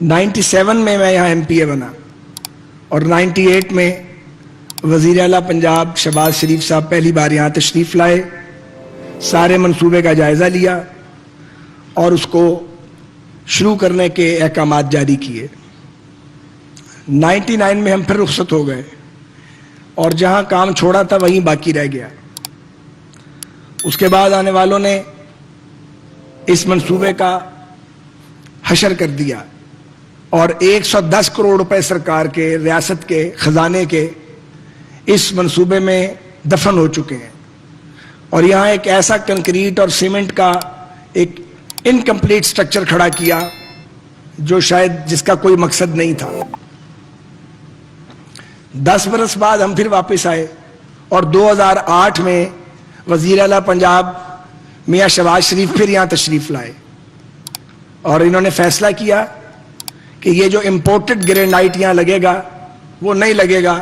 97 میں میں یہاں MP بنا اور 98 میں وزیر اعلیٰ پنجاب شہباز شریف صاحب پہلی بار یہاں تشریف لائے، سارے منصوبے کا جائزہ لیا اور اس کو شروع کرنے کے احکامات جاری کیے۔ 99 میں ہم پھر رخصت ہو گئے اور جہاں کام چھوڑا تھا وہیں باقی رہ گیا۔ اس کے بعد آنے والوں نے اس منصوبے کا حشر کر دیا اور 110 کروڑ روپے سرکار کے، ریاست کے خزانے کے اس منصوبے میں دفن ہو چکے ہیں، اور یہاں ایک ایسا کنکریٹ اور سیمنٹ کا ایک انکمپلیٹ سٹرکچر کھڑا کیا جو شاید جس کا کوئی مقصد نہیں تھا۔ 10 برس بعد ہم پھر واپس آئے اور 2008 میں وزیر اعلیٰ پنجاب میاں شہباز شریف پھر یہاں تشریف لائے اور انہوں نے فیصلہ کیا کہ یہ جو امپورٹڈ گرینائٹ یہاں لگے گا وہ نہیں لگے گا،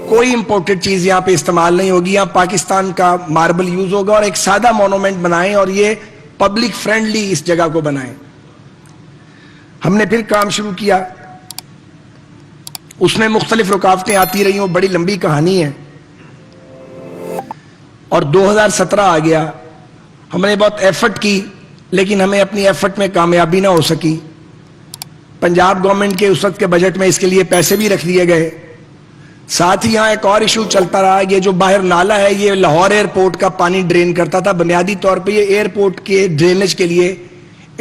کوئی امپورٹڈ چیز یہاں پہ استعمال نہیں ہوگی، یہاں پاکستان کا ماربل یوز ہوگا اور ایک سادہ مونومنٹ بنائیں اور یہ پبلک فرینڈلی اس جگہ کو بنائیں۔ ہم نے پھر کام شروع کیا، اس میں مختلف رکاوٹیں آتی رہی، وہ بڑی لمبی کہانی ہے، اور 2017 آ گیا۔ ہم نے بہت ایفرٹ کی لیکن ہمیں اپنی ایفرٹ میں کامیابی نہ ہو سکی۔ پنجاب گورنمنٹ کے اس وقت کے بجٹ میں اس کے لیے پیسے بھی رکھ دیے گئے، ساتھ ہی یہاں ایک اور ایشو چلتا رہا، یہ جو باہر نالا ہے یہ لاہور ایئرپورٹ کا پانی ڈرین کرتا تھا، بنیادی طور پہ یہ ایئرپورٹ کے ڈرینیج کے لیے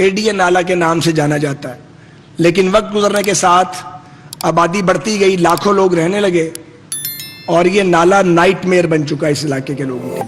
ADA نالا کے نام سے جانا جاتا ہے، لیکن وقت گزرنے کے ساتھ آبادی بڑھتی گئی، لاکھوں لوگ رہنے لگے اور یہ نالا نائٹ میئر بن چکا ہے اس علاقے کے لوگوں کے لیے۔